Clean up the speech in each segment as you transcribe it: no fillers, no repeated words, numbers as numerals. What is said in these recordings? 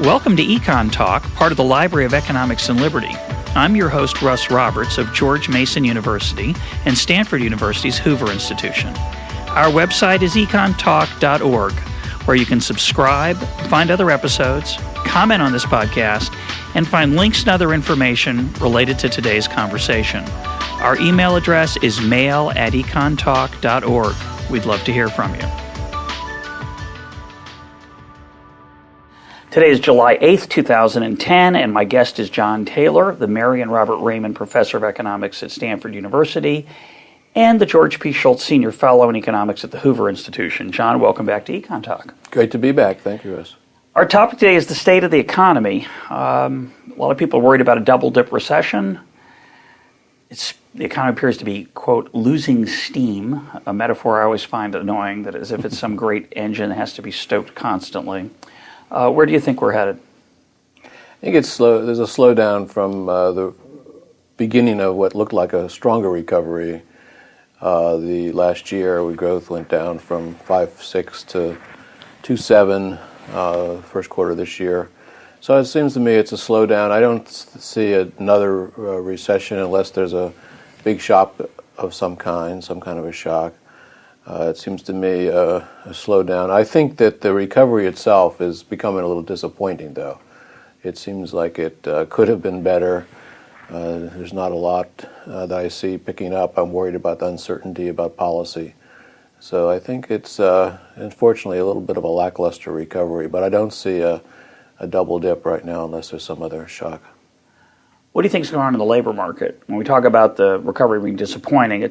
Welcome to EconTalk, part of the Library of Economics and Liberty. I'm your host, Russ Roberts of George Mason University and Stanford University's Hoover Institution. Our website is econtalk.org, where you can subscribe, find other episodes, comment on this podcast, and find links and other information related to today's conversation. Our email address is mail@econtalk.org. We'd love to hear from you. Today is July 8th, 2010, and my guest is John Taylor, the Mary and Robert Raymond Professor of Economics at Stanford University and the George P. Schultz Senior Fellow in Economics at the Hoover Institution. John, welcome back to EconTalk. Great to be back. Thank you, Russ. Our topic today is the state of the economy. A lot of people are worried about a double-dip recession. The economy appears to be, quote, losing steam, a metaphor I always find annoying, that as if it's some great engine that has to be stoked constantly. Where do you think we're headed? I think it's slow. There's a slowdown from the beginning of what looked like a stronger recovery. The last year, growth went down from 5.6 to 2.7 first quarter this year. So it seems to me it's a slowdown. I don't see another recession unless there's a big shock of some kind of a shock. It seems to me a slowdown. I think that the recovery itself is becoming a little disappointing, though. It seems like it could have been better. There's not a lot that I see picking up. I'm worried about the uncertainty about policy. So I think it's, unfortunately, a little bit of a lackluster recovery, but I don't see a double dip right now unless there's some other shock. What do you think is going on in the labor market? When we talk about the recovery being disappointing,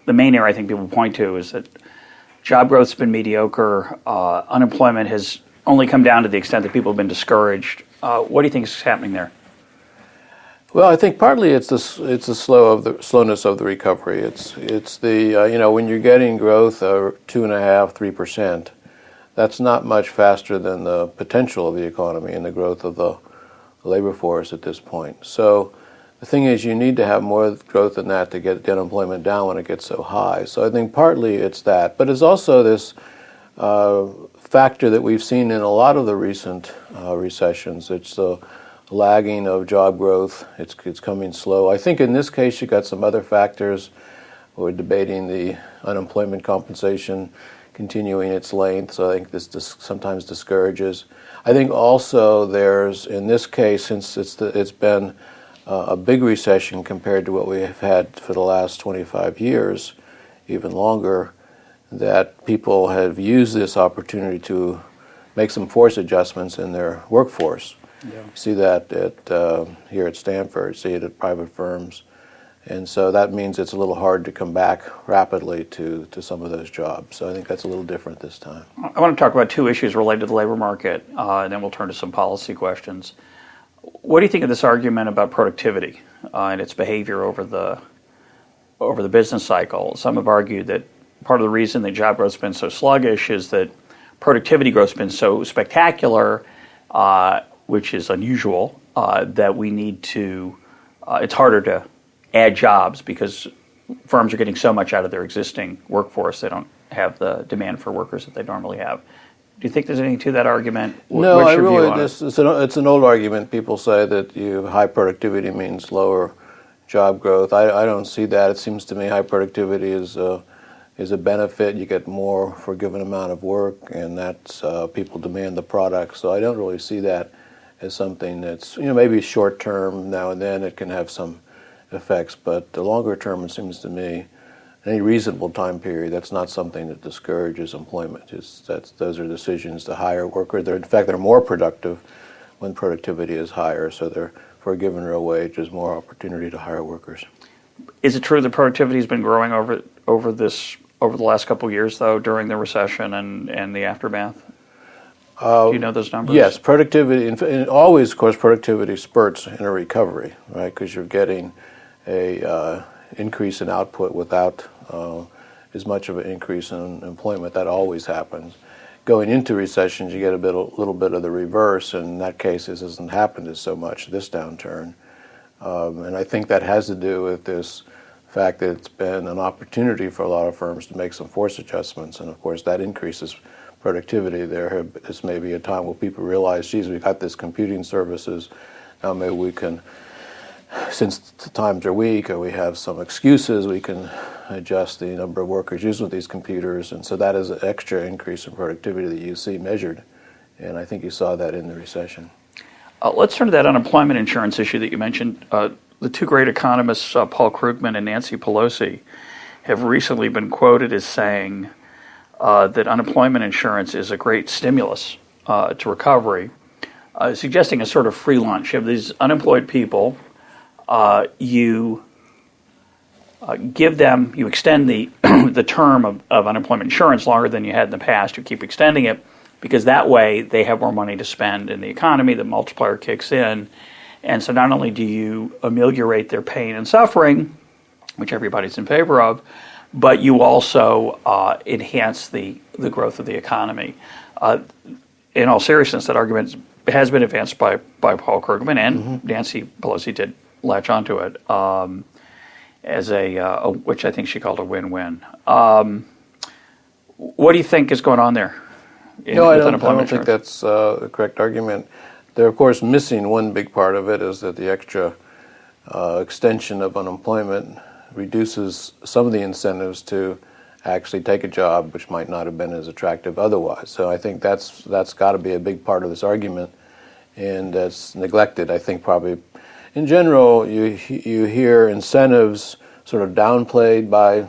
the main area I think people point to is that job growth's been mediocre. Unemployment has only come down to the extent that people have been discouraged. What do you think is happening there? Well, I think partly it's the slowness of the recovery. It's the when you're getting growth of 2.5-3%, that's not much faster than the potential of the economy and the growth of the labor force at this point. So the thing is, you need to have more growth than that to get the unemployment down when it gets so high. So I think partly it's that. But it's also this factor that we've seen in a lot of the recent recessions. It's the lagging of job growth. It's coming slow. I think in this case, you've got some other factors. We're debating the unemployment compensation continuing its length, so I think this sometimes discourages. I think also there's, in this case, since it's been a big recession compared to what we have had for the last 25 years, even longer, that people have used this opportunity to make some force adjustments in their workforce. Yeah. See that here at Stanford, see it at private firms. And so that means it's a little hard to come back rapidly to some of those jobs. So I think that's a little different this time. I want to talk about two issues related to the labor market, and then we'll turn to some policy questions. What do you think of this argument about productivity and its behavior over the business cycle? Some have argued that part of the reason that job growth's been so sluggish is that productivity growth's been so spectacular, which is unusual, that we need to, it's harder to add jobs because firms are getting so much out of their existing workforce, they don't have the demand for workers that they normally have. Do you think there's anything to that argument? No, it's an old argument. People say that high productivity means lower job growth. I don't see that. It seems to me high productivity is a benefit. You get more for a given amount of work, and that's people demand the product. So I don't really see that as something that's maybe short term now and then it can have some effects, but the longer term it seems to me, any reasonable time period, that's not something that discourages employment. Those are decisions to hire workers. In fact, they're more productive when productivity is higher. So for a given real wage, there's more opportunity to hire workers. Is it true that productivity has been growing over the last couple of years, though, during the recession and the aftermath? Do you know those numbers? Yes, productivity. And always, of course, productivity spurts in a recovery, right? Because you're getting a increase in output without as much of an increase in employment. That always happens. Going into recessions, you get a little bit of the reverse, and in that case, this hasn't happened as so much, this downturn. And I think that has to do with this fact that it's been an opportunity for a lot of firms to make some force adjustments, and of course that increases productivity. This may be a time where people realize, geez, we've got this computing services. Now maybe we can, since the times are weak or we have some excuses, we can adjust the number of workers using these computers. And so that is an extra increase in productivity that you see measured. And I think you saw that in the recession. Let's turn to that unemployment insurance issue that you mentioned. The two great economists, Paul Krugman and Nancy Pelosi, have recently been quoted as saying that unemployment insurance is a great stimulus to recovery, suggesting a sort of free lunch. You have these unemployed people, you give them, you extend the the term of unemployment insurance longer than you had in the past. You keep extending it because that way they have more money to spend in the economy. The multiplier kicks in. And so not only do you ameliorate their pain and suffering, which everybody's in favor of, but you also enhance the growth of the economy. In all seriousness, that argument has been advanced by Paul Krugman, and Nancy Pelosi did latch onto it as a which I think she called a win-win. What do you think is going on there? No, I don't think that's the correct argument. They're, of course, missing one big part of it, is that the extra extension of unemployment reduces some of the incentives to actually take a job, which might not have been as attractive otherwise. So I think that's got to be a big part of this argument, and that's neglected. I think probably in general you hear incentives sort of downplayed by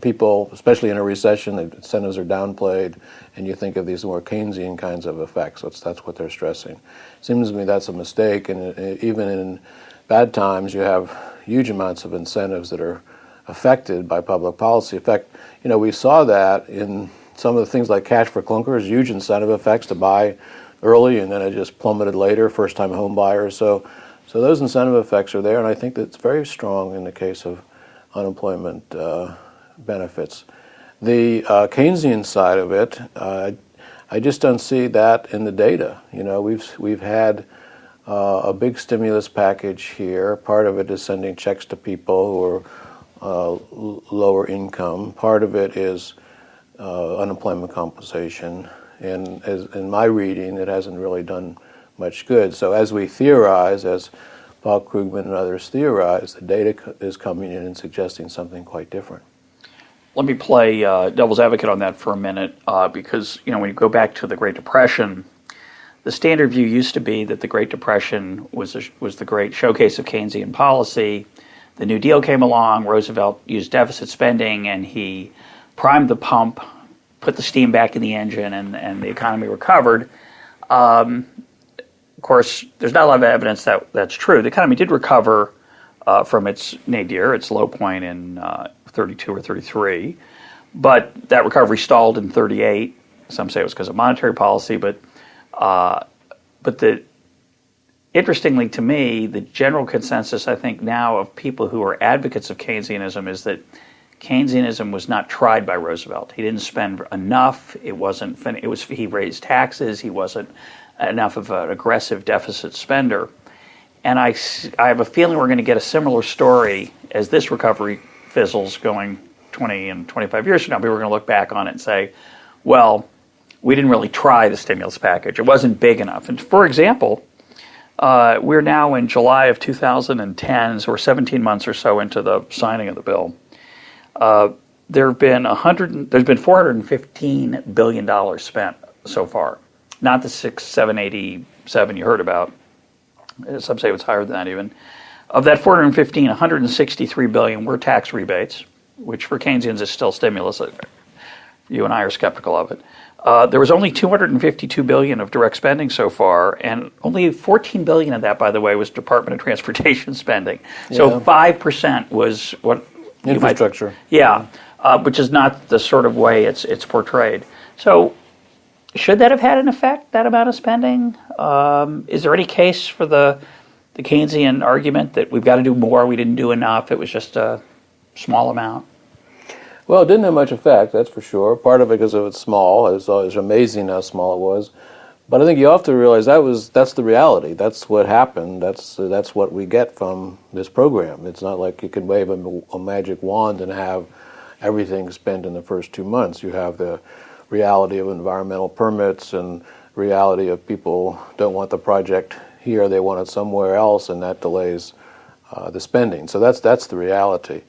people, especially in a recession. The incentives are downplayed, and you think of these more Keynesian kinds of effects. That's what they're stressing. Seems to me that's a mistake, and even in bad times you have huge amounts of incentives that are affected by public policy. In fact, we saw that in some of the things like cash for clunkers, huge incentive effects to buy early, and then it just plummeted later, first-time home buyers. So those incentive effects are there, and I think that it's very strong in the case of unemployment benefits. The Keynesian side of it, I just don't see that in the data. We've had a big stimulus package here. Part of it is sending checks to people who are lower income. Part of it is unemployment compensation. And in my reading, it hasn't really done much good. So as we theorize, as Paul Krugman and others theorize, the data is coming in and suggesting something quite different. Let me play devil's advocate on that for a minute, because when you go back to the Great Depression, the standard view used to be that the Great Depression was the great showcase of Keynesian policy. The New Deal came along, Roosevelt used deficit spending, and he primed the pump, put the steam back in the engine, and the economy recovered. Of course, there's not a lot of evidence that that's true. The economy did recover from its nadir, its low point in 32 or 33, but that recovery stalled in 38. Some say it was because of monetary policy, but interestingly to me, the general consensus I think now of people who are advocates of Keynesianism is that Keynesianism was not tried by Roosevelt. He didn't spend enough. He raised taxes. He wasn't enough of an aggressive deficit spender. And I have a feeling we're going to get a similar story as this recovery fizzles going 20 and 25 years from now. People are going to look back on it and say, well, we didn't really try the stimulus package. It wasn't big enough. And for example, we're now in July of 2010, so we're 17 months or so into the signing of the bill. There's been $415 billion spent so far, not the 787 you heard about. Some say it's higher than that even. Of that 415, 163 billion were tax rebates, which for Keynesians is still stimulus. You and I are skeptical of it. There was only 252 billion of direct spending so far, and only 14 billion of that, by the way, was Department of Transportation spending. So 5% was what infrastructure. Which is not the sort of way it's portrayed. So should that have had an effect, that amount of spending? Is there any case for the Keynesian argument that we've got to do more, we didn't do enough, it was just a small amount? Well, it didn't have much effect, that's for sure. Part of it because it's small. It's amazing how small it was. But I think you have to realize that's the reality. That's what happened. That's what we get from this program. It's not like you can wave a magic wand and have everything spent in the first 2 months. You have the reality of environmental permits and reality of people don't want the project here, they want it somewhere else, and that delays the spending. So that's the reality.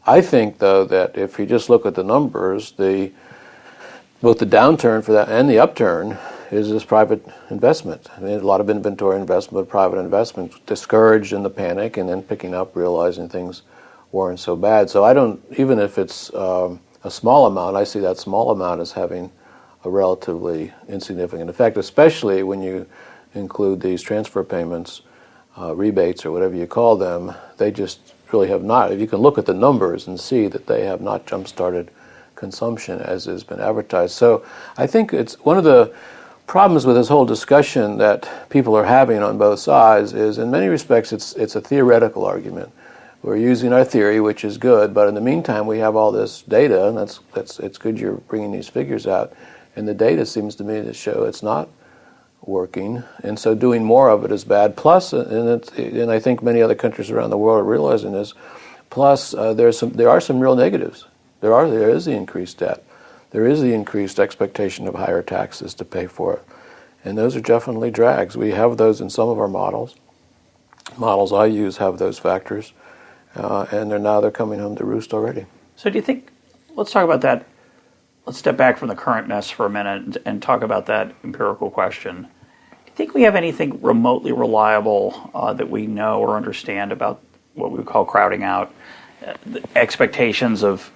I think, though, that if you just look at the numbers, both the downturn for that and the upturn is this private investment. I mean, a lot of inventory investment, private investment, discouraged in the panic and then picking up, realizing things weren't so bad. So I don't, even if it's a small amount, I see that small amount as having a relatively insignificant effect, especially when you include these transfer payments, rebates or whatever you call them. They just really have not. If you can look at the numbers and see that they have not jump-started consumption as has been advertised. So I think it's one of the problems with this whole discussion that people are having on both sides is, in many respects, it's a theoretical argument. We're using our theory, which is good, but in the meantime, we have all this data, and it's good you're bringing these figures out. And the data seems to me to show it's not working, and so doing more of it is bad. Plus, and I think many other countries around the world are realizing this. Plus, there are some real negatives. There is the increased debt. There is the increased expectation of higher taxes to pay for it. And those are definitely drags. We have those in some of our models. Models I use have those factors, and they're coming home to roost already. So do you think, let's talk about that. Let's step back from the current mess for a minute and talk about that empirical question. Do you think we have anything remotely reliable that we know or understand about what we would call crowding out? The expectations of,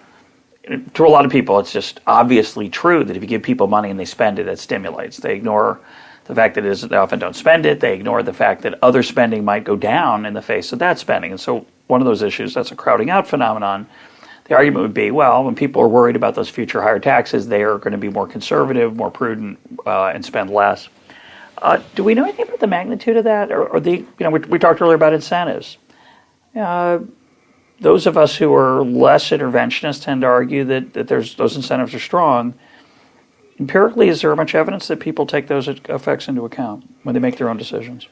to a lot of people, it's just obviously true that if you give people money and they spend it, it stimulates. They ignore the fact that they often don't spend it. They ignore the fact that other spending might go down in the face of that spending. And so one of those issues, that's a crowding out phenomenon. The argument would be, well, when people are worried about those future higher taxes, they are going to be more conservative, more prudent, and spend less. Do we know anything about the magnitude of that? Or we talked earlier about incentives. Those of us who are less interventionist tend to argue that those incentives are strong. Empirically, is there much evidence that people take those effects into account when they make their own decisions?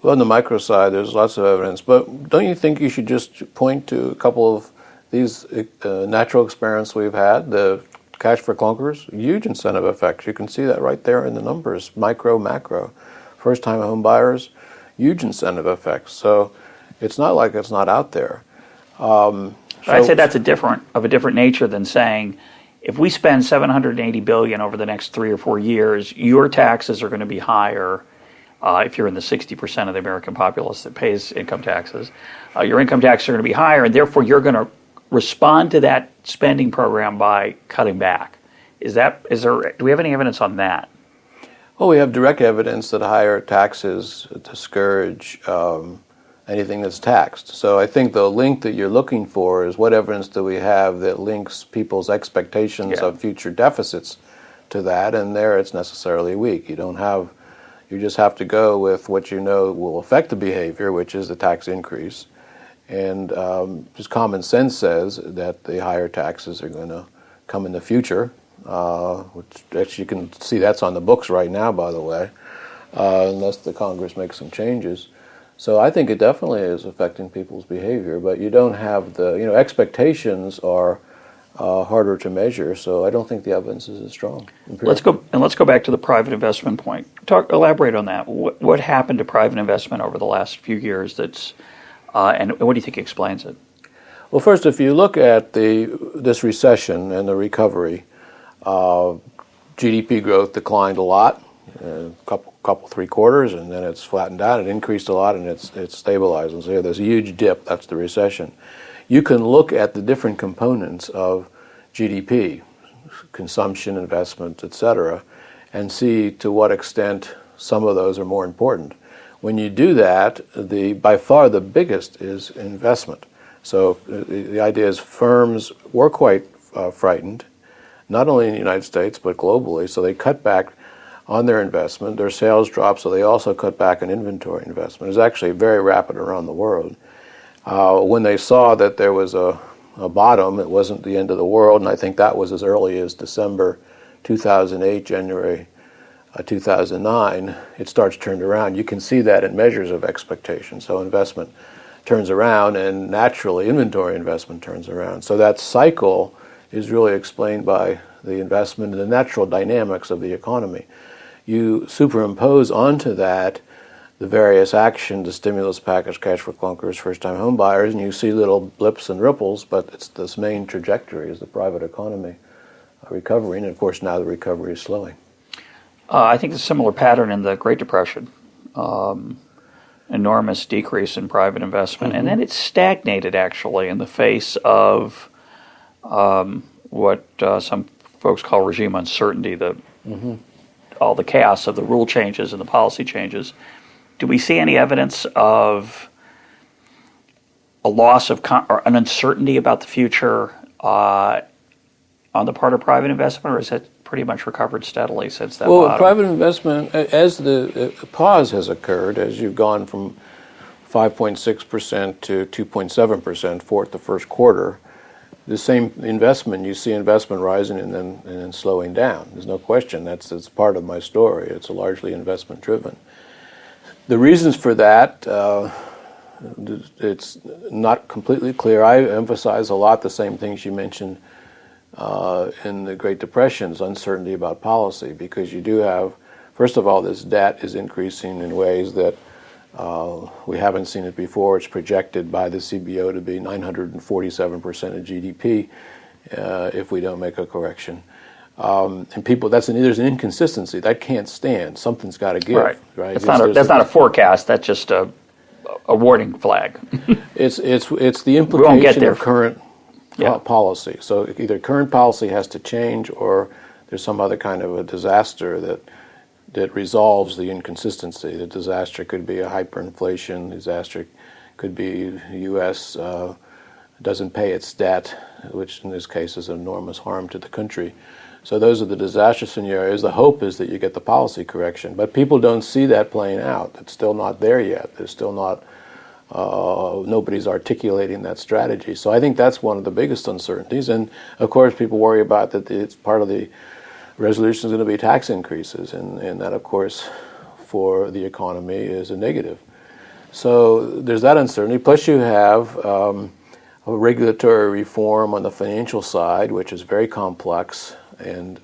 Well, on the micro side, there's lots of evidence. But don't you think you should just point to a couple of these natural experiments we've had? The cash for clunkers, huge incentive effects. You can see that right there in the numbers, micro, macro. First-time home buyers, huge incentive effects. So it's not like it's not out there. I'd say that's a different nature than saying, if we spend $780 billion over the next 3 or 4 years, your taxes are going to be higher. If you're in the 60% of the American populace that pays income taxes, your income taxes are going to be higher, and therefore you're going to respond to that spending program by cutting back. Do we have any evidence on that? Well, we have direct evidence that higher taxes discourage anything that's taxed. So I think the link that you're looking for is, what evidence do we have that links people's expectations of future deficits to that, and there it's necessarily weak. You just have to go with what you know will affect the behavior, which is the tax increase. And just common sense says that the higher taxes are going to come in the future, which actually you can see that's on the books right now, by the way, unless the Congress makes some changes. So I think it definitely is affecting people's behavior, but you don't have expectations are harder to measure, so I don't think the evidence is as strong. Let's go back to the private investment point. Elaborate on that. What happened to private investment over the last few years and what do you think explains it? Well, first, if you look at this recession and the recovery, GDP growth declined a lot, a couple 3 quarters, and then it's flattened out. It increased a lot, and it's stabilized. And so there's a huge dip. That's the recession. You can look at the different components of GDP, consumption, investment, etc., and see to what extent some of those are more important. When you do that, by far the biggest is investment. So the idea is firms were quite frightened, not only in the United States but globally, so they cut back on their investment. Their sales dropped, so they also cut back on inventory investment. It was actually very rapid around the world. When they saw that there was a bottom, it wasn't the end of the world, and I think that was as early as December 2008, January 2009, it starts turned around. You can see that in measures of expectation. So investment turns around, and naturally inventory investment turns around. So that cycle is really explained by the investment and the natural dynamics of the economy. You superimpose onto that the various actions, the stimulus package, cash for clunkers, first-time home buyers, and you see little blips and ripples, but it's this main trajectory is the private economy recovering, and of course now the recovery is slowing. I think it's a similar pattern in the Great Depression. Enormous decrease in private investment, and then it stagnated actually in the face of what some folks call regime uncertainty, all the chaos of the rule changes and the policy changes. Do we see any evidence of a loss of or an uncertainty about the future on the part of private investment, or has it pretty much recovered steadily since that bottom? Private investment, as the pause has occurred, as you've gone from 5.6% to 2.7% for the first quarter, the same investment, you see investment rising and then slowing down. There's no question. That's part of my story. It's largely investment driven. The reasons for that, it's not completely clear. I emphasize a lot the same things you mentioned in the Great Depression's uncertainty about policy, because you do have, first of all, this debt is increasing in ways that we haven't seen it before. It's projected by the CBO to be 947% of GDP if we don't make a correction. And people, there's an inconsistency that can't stand. Something's got to give. Right. That's not a forecast. That's just a warning flag. It's the implication of current policy. So either current policy has to change, or there's some other kind of a disaster that resolves the inconsistency. The disaster could be a hyperinflation. Disaster could be the U.S. Doesn't pay its debt, which in this case is enormous harm to the country. So those are the disaster scenarios. The hope is that you get the policy correction, but people don't see that playing out. It's still not there yet. There's still not. Nobody's articulating that strategy. So I think that's one of the biggest uncertainties. And of course, people worry about that it's part of the resolution is going to be tax increases, and that, of course, for the economy is a negative. So there's that uncertainty. Plus, you have a regulatory reform on the financial side, which is very complex, and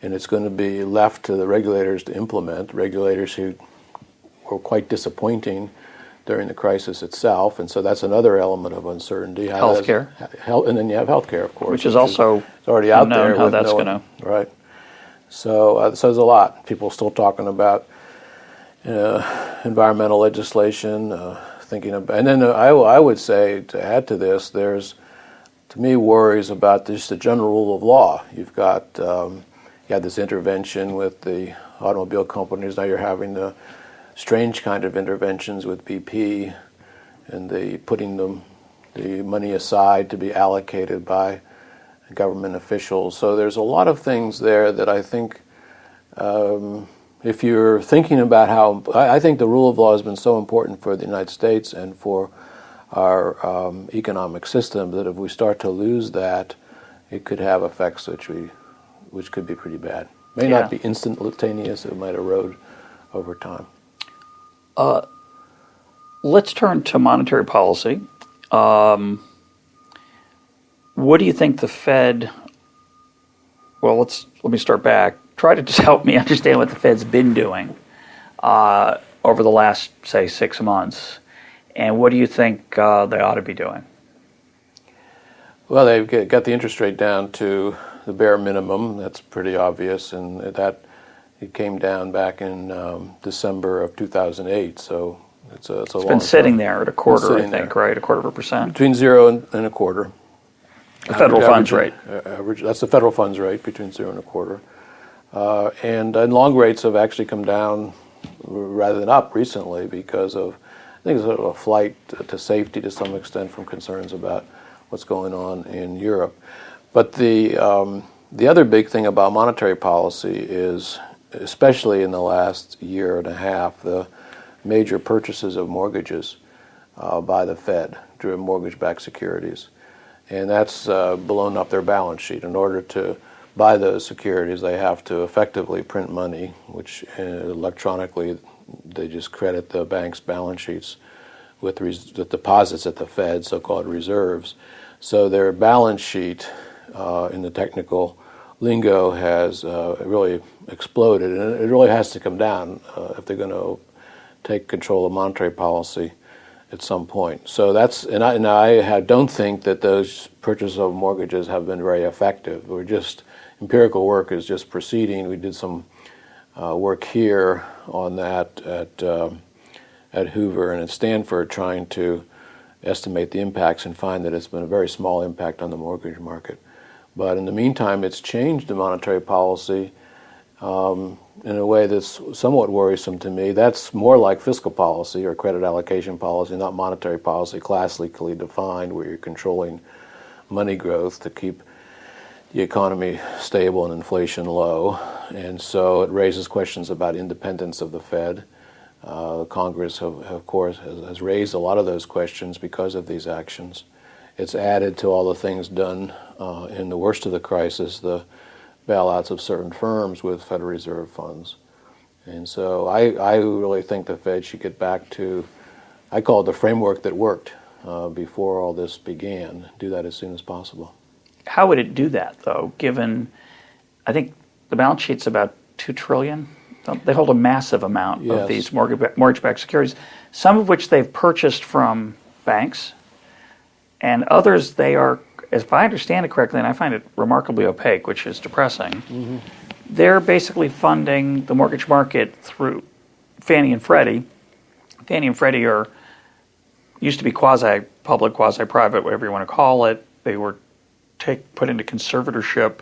it's going to be left to the regulators to implement. Regulators who were quite disappointing during the crisis itself, and so that's another element of uncertainty. Healthcare, and then you have healthcare, of course, which is also already out there. How that's going to right. So there's a lot. People still talking about environmental legislation, thinking about, and then I would say to add to this, there's to me worries about just the general rule of law. You've got you had this intervention with the automobile companies. Now you're having the strange kind of interventions with BP, and the putting the money aside to be allocated by government officials. So there's a lot of things there that I think if you're thinking about how, I think the rule of law has been so important for the United States and for our economic system that if we start to lose that, it could have effects which could be pretty bad. May not be instantaneous, it might erode over time. Let's turn to monetary policy. What do you think the Fed? Well, let me start back. Try to just help me understand what the Fed's been doing over the last, say, 6 months, and what do you think they ought to be doing? Well, they've got the interest rate down to the bare minimum. That's pretty obvious, and that it came down back in December of 2008. So it's been sitting there at a quarter, I think, right? 1/4%. Between 0 and a quarter. The federal funds rate. Average. That's the federal funds rate, between 0 and a quarter. And long rates have actually come down rather than up recently because of, I think, sort of a flight to safety to some extent from concerns about what's going on in Europe. But the other big thing about monetary policy is, especially in the last year and a half, the major purchases of mortgages by the Fed through mortgage-backed securities. And that's blown up their balance sheet. In order to buy those securities, they have to effectively print money, which electronically they just credit the bank's balance sheets with deposits at the Fed, so-called reserves. So their balance sheet in the technical lingo has really exploded, and it really has to come down if they're going to take control of monetary policy at some point. So that's, and I don't think that those purchase of mortgages have been very effective. Empirical work is just proceeding. We did some work here on that at Hoover and at Stanford, trying to estimate the impacts and find that it's been a very small impact on the mortgage market. But in the meantime, it's changed the monetary policy in a way that's somewhat worrisome to me. That's more like fiscal policy or credit allocation policy, not monetary policy, classically defined, where you're controlling money growth to keep the economy stable and inflation low. And so it raises questions about independence of the Fed. Congress, of course, has raised a lot of those questions because of these actions. It's added to all the things done in the worst of the crisis, the bailouts of certain firms with Federal Reserve funds. And so I really think the Fed should get back to, I call it the framework that worked before all this began, do that as soon as possible. How would it do that, though, given, I think the balance sheet's about $2 trillion? They hold a massive amount of these mortgage-backed securities, some of which they've purchased from banks, and others they are, if I understand it correctly, and I find it remarkably opaque, which is depressing, they're basically funding the mortgage market through Fannie and Freddie. Fannie and Freddie used to be quasi-public, quasi-private, whatever you want to call it. They were put into conservatorship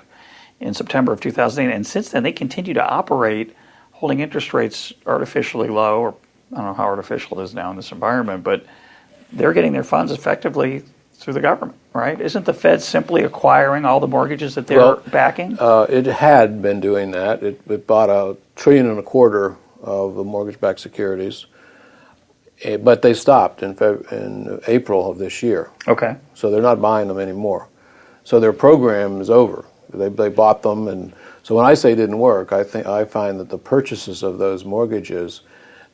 in September of 2008, and since then they continue to operate holding interest rates artificially low, or I don't know how artificial it is now in this environment, but they're getting their funds effectively through the government, right? Isn't the Fed simply acquiring all the mortgages that they're backing? It had been doing that. It bought $1.25 trillion of the mortgage-backed securities, but they stopped in April of this year. Okay. So they're not buying them anymore. So their program is over. They bought them, and so when I say it didn't work, I find that the purchases of those mortgages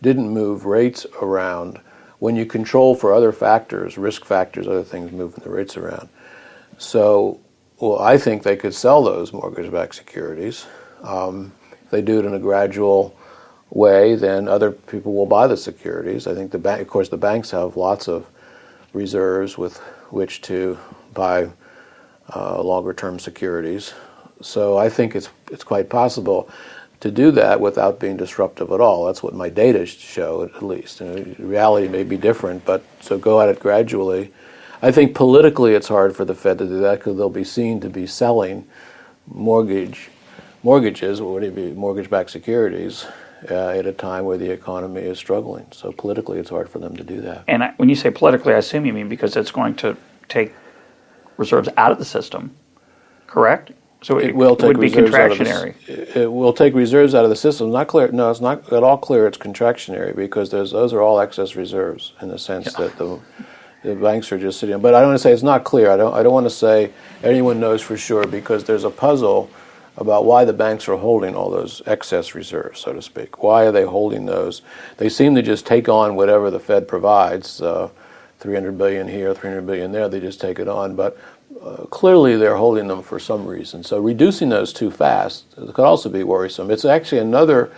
didn't move rates around. When you control for other factors, risk factors, other things moving the rates around. So, I think they could sell those mortgage-backed securities. If they do it in a gradual way, then other people will buy the securities. I think of course, the banks have lots of reserves with which to buy longer-term securities. So I think it's quite possible to do that without being disruptive at all. That's what my data show, at least. Reality may be different, but so go at it gradually. I think politically it's hard for the Fed to do that because they'll be seen to be selling mortgages, mortgage-backed securities, at a time where the economy is struggling. So politically it's hard for them to do that. And when you say politically, I assume you mean because it's going to take reserves out of the system, correct? So it would be contractionary. It will take reserves out of the system. Not clear. No, it's not at all clear it's contractionary because those are all excess reserves in the sense that the banks are just sitting. But I don't want to say it's not clear. I don't want to say anyone knows for sure because there's a puzzle about why the banks are holding all those excess reserves, so to speak. Why are they holding those? They seem to just take on whatever the Fed provides, $300 billion here, $300 billion there. They just take it on, but clearly they're holding them for some reason. So reducing those too fast could also be worrisome. It's actually another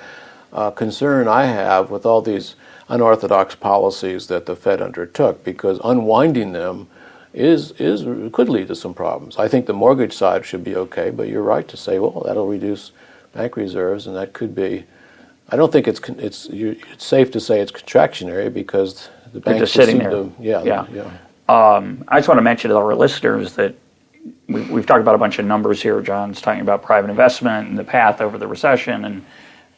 concern I have with all these unorthodox policies that the Fed undertook, because unwinding them could lead to some problems. I think the mortgage side should be okay, but you're right to say, well, that'll reduce bank reserves, and that could be. I don't think it's safe to say it's contractionary because the banks just sitting there. I just want to mention to our listeners that we've talked about a bunch of numbers here. John's talking about private investment and the path over the recession,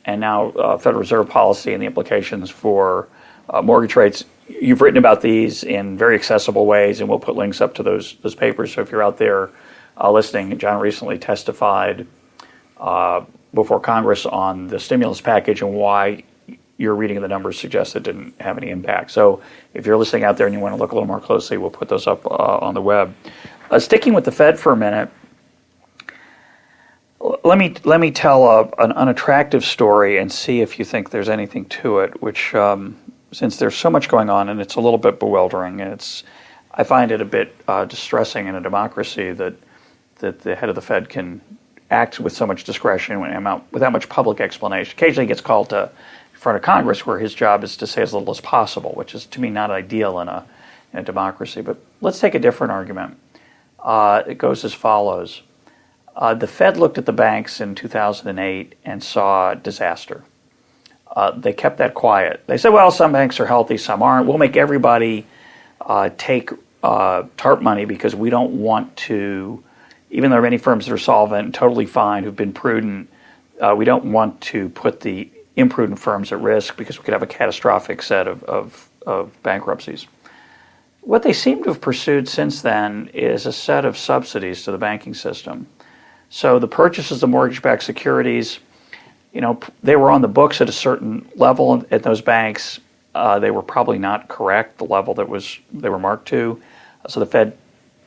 and now Federal Reserve policy and the implications for mortgage rates. You've written about these in very accessible ways, and we'll put links up to those papers. So if you're out there listening, John recently testified before Congress on the stimulus package and why your reading of the numbers suggests it didn't have any impact. So if you're listening out there and you want to look a little more closely, we'll put those up on the web. Sticking with the Fed for a minute, let me tell an unattractive story and see if you think there's anything to it, which since there's so much going on and it's a little bit bewildering, and I find it a bit distressing in a democracy that that the head of the Fed can act with so much discretion without much public explanation. Occasionally he gets called to in front of Congress where his job is to say as little as possible, which is to me not ideal in a democracy. But let's take a different argument. It goes as follows. The Fed looked at the banks in 2008 and saw disaster. They kept that quiet. They said, well, some banks are healthy, some aren't. We'll make everybody take TARP money because we don't want to, even though there are many firms that are solvent and totally fine, who've been prudent, we don't want to put the imprudent firms at risk because we could have a catastrophic set of bankruptcies. What they seem to have pursued since then is a set of subsidies to the banking system. So the purchases of mortgage-backed securities, they were on the books at a certain level at those banks. They were probably not correct, the level that they were marked to. So the Fed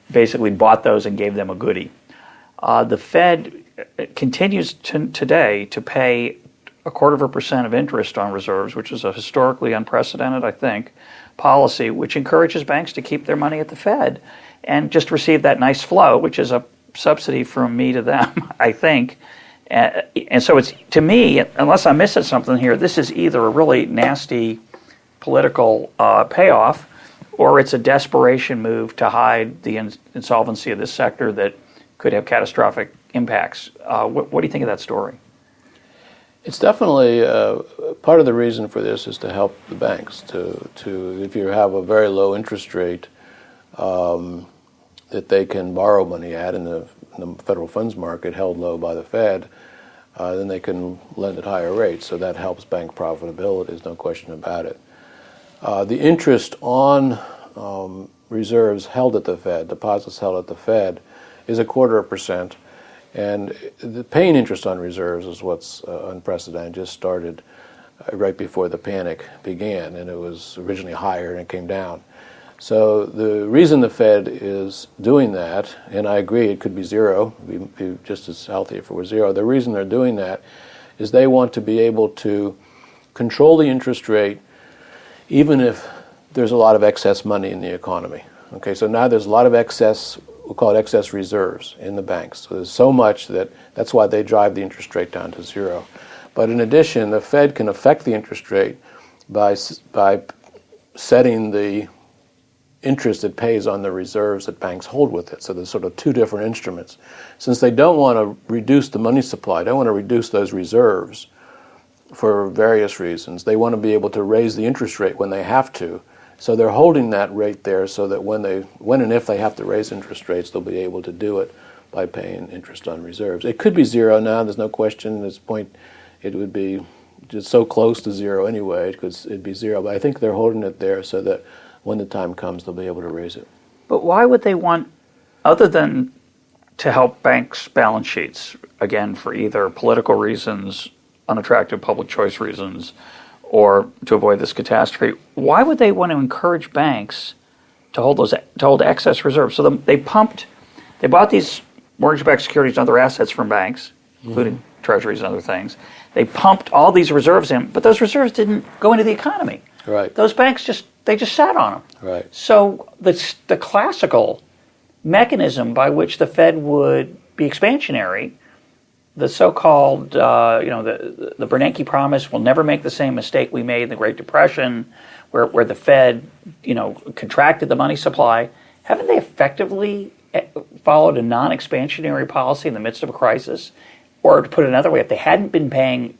basically bought those and gave them a goodie. The Fed continues today to pay 0.25% of interest on reserves, which is a historically unprecedented, I think, policy, which encourages banks to keep their money at the Fed and just receive that nice flow, which is a subsidy from me to them, I think. And so it's, to me, unless I'm missing something here, this is either a really nasty political payoff or it's a desperation move to hide the insolvency of this sector that could have catastrophic impacts. What do you think of that story? It's definitely part of the reason for this is to help the banks to if you have a very low interest rate that they can borrow money at in the federal funds market held low by the Fed, then they can lend at higher rates. So that helps bank profitability. There's no question about it. The interest on reserves held at the Fed, deposits held at the Fed, is 0.25%. And the paying interest on reserves is what's unprecedented. Just started right before the panic began, and it was originally higher and it came down. So the reason the Fed is doing that, and I agree it could be zero, it'd be just as healthy if it were zero. The reason they're doing that is they want to be able to control the interest rate even if there's a lot of excess money in the economy. Okay, so now there's a lot of excess, we'll call it excess reserves in the banks. So there's so much that's why they drive the interest rate down to zero. But in addition, the Fed can affect the interest rate by setting the interest it pays on the reserves that banks hold with it. So there's sort of two different instruments. Since they don't want to reduce the money supply, they don't want to reduce those reserves for various reasons. They want to be able to raise the interest rate when they have to. So they're holding that rate there so that when and if they have to raise interest rates, they'll be able to do it by paying interest on reserves. It could be zero now, there's no question. At this point, it would be just so close to zero anyway, because it'd be zero. But I think they're holding it there so that when the time comes, they'll be able to raise it. But why would they want, other than to help banks' balance sheets, again, for either political reasons, unattractive public choice reasons, or to avoid this catastrophe, why would they want to encourage banks to hold excess reserves? So they bought these mortgage-backed securities and other assets from banks, including treasuries and other things. They pumped all these reserves in, but those reserves didn't go into the economy. Right. Those banks just sat on them. Right. So the classical mechanism by which the Fed would be expansionary, the so-called, the Bernanke promise, we'll never make the same mistake we made in the Great Depression, where the Fed, contracted the money supply. Haven't they effectively followed a non-expansionary policy in the midst of a crisis? Or to put it another way, if they hadn't been paying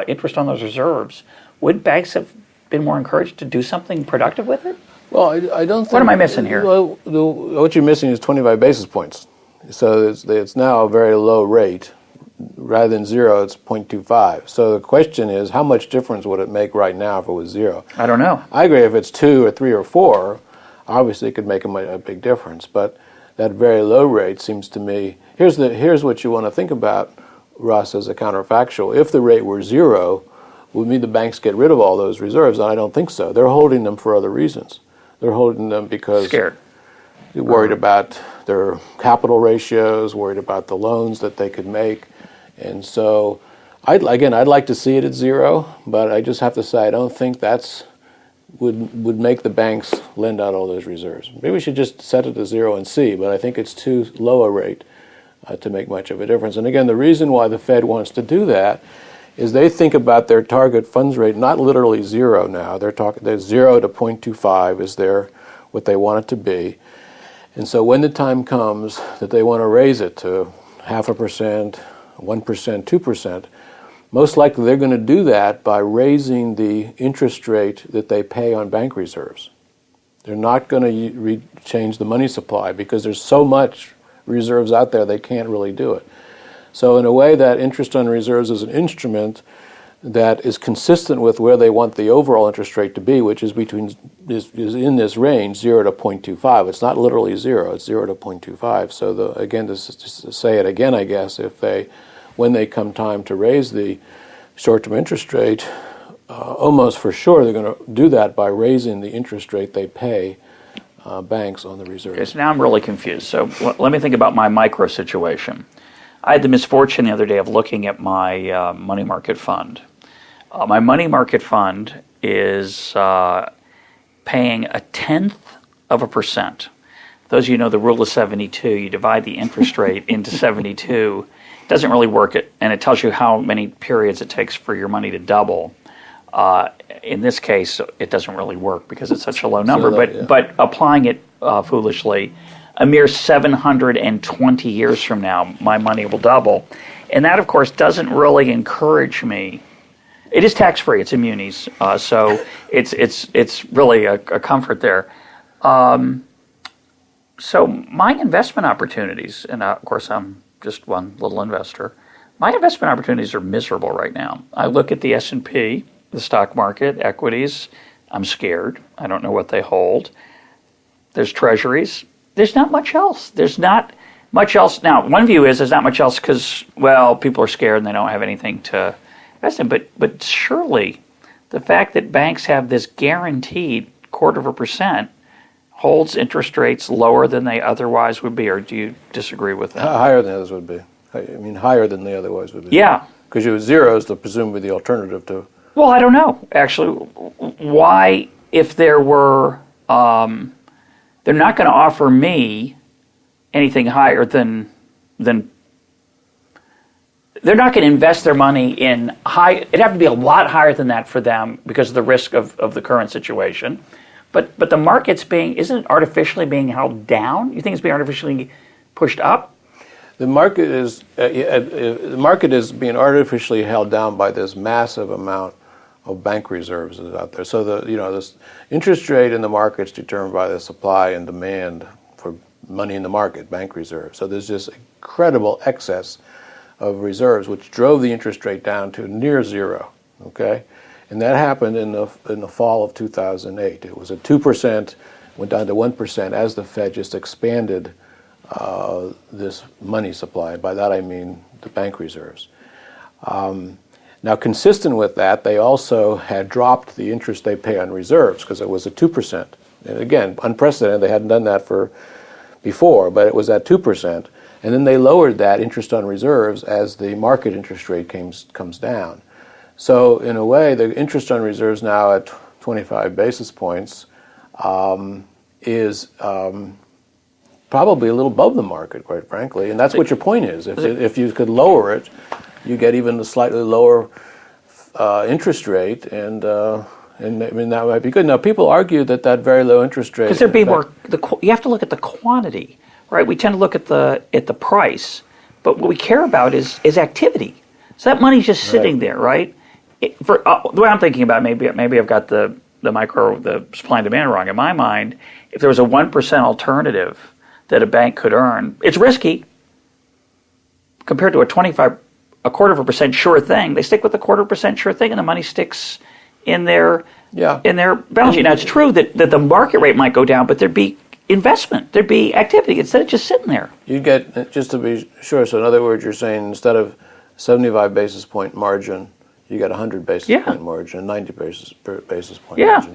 interest on those reserves, would banks have been more encouraged to do something productive with it? Well, I don't think... What am I missing here? Well, what you're missing is 25 basis points. So it's now a very low rate. Rather than zero, it's 0.25. So the question is, how much difference would it make right now if it was zero? I don't know. I agree if it's 2 or 3 or 4, obviously it could make a big difference. But that very low rate seems to me... Here's what you want to think about, Russ, as a counterfactual. If the rate were zero, would mean the banks get rid of all those reserves? And I don't think so. They're holding them for other reasons. They're holding them because... Scared. They're worried about their capital ratios, worried about the loans that they could make. And so, I'd like to see it at zero, but I just have to say I don't think would make the banks lend out all those reserves. Maybe we should just set it to zero and see, but I think it's too low a rate to make much of a difference. And again, the reason why the Fed wants to do that is they think about their target funds rate not literally zero now. They're 0 to 0.25 is what they want it to be. And so when the time comes that they want to raise it to 0.5%, 1%, 2%, most likely they're going to do that by raising the interest rate that they pay on bank reserves. They're not going to change the money supply because there's so much reserves out there they can't really do it. So in a way, that interest on reserves is an instrument that is consistent with where they want the overall interest rate to be, which is is in this range, 0 to 0.25. It's not literally 0, it's 0 to 0.25. So again, to say it again, I guess, when they come time to raise the short-term interest rate, almost for sure they're going to do that by raising the interest rate they pay banks on the reserves. Okay, so now I'm really confused. So let me think about my micro situation. I had the misfortune the other day of looking at my money market fund. My money market fund is paying 0.1%. Those of you know the rule of 72, you divide the interest rate into 72. It doesn't really work, and it tells you how many periods it takes for your money to double. In this case, it doesn't really work because it's such a low number, but applying it foolishly, a mere 720 years from now, my money will double. And that, of course, doesn't really encourage me. It is tax-free. It's in munis, so it's really a comfort there. So my investment opportunities, and of course I'm just one little investor, my investment opportunities are miserable right now. I look at the S&P, the stock market, equities. I'm scared. I don't know what they hold. There's treasuries. There's not much else. There's not much else. Now, one view is there's not much else because, well, people are scared and they don't have anything to invest in. But surely the fact that banks have this guaranteed 0.25% holds interest rates lower than they otherwise would be, or do you disagree with that? Higher than others would be. I mean, higher than they otherwise would be. Yeah. Because you have zero is presumably the alternative to. Well, I don't know, actually. Why, if there were, they're not going to offer me anything higher than they're not going to invest their money in high. It'd have to be a lot higher than that for them because of the risk of the current situation. But the market's isn't it artificially being held down? You think it's being artificially pushed up? The market is being artificially held down by this massive amount of bank reserves that is out there. So this interest rate in the market is determined by the supply and demand for money in the market, bank reserves. So there's this incredible excess of reserves, which drove the interest rate down to near zero. Okay, and that happened in the fall of 2008. It was at 2%, went down to 1% as the Fed just expanded this money supply. By that I mean the bank reserves. Now, consistent with that, they also had dropped the interest they pay on reserves because it was at 2%. And again, unprecedented. They hadn't done that before, but it was at 2%. And then they lowered that interest on reserves as the market interest rate comes down. So in a way, the interest on reserves now at 25 basis points is probably a little above the market, quite frankly. And that's what your point is. If you could lower it, you get even a slightly lower interest rate, and I mean that might be good. Now, people argue that very low interest rate because there'd be more. You have to look at the quantity, right? We tend to look at the price, but what we care about is activity. So that money's just sitting there, right? The way I'm thinking about it, maybe I've got the supply and demand wrong. In my mind, if there was a 1% alternative that a bank could earn, it's risky compared to a 0.25% sure thing. They stick with the 0.25% sure thing, and the money sticks in their balance sheet. Now, it's true that the market rate might go down, but there'd be investment, there'd be activity instead of just sitting there. You get, just to be sure, so in other words, you're saying instead of 75 basis point margin, you got 100 basis point margin, 90 basis point margin.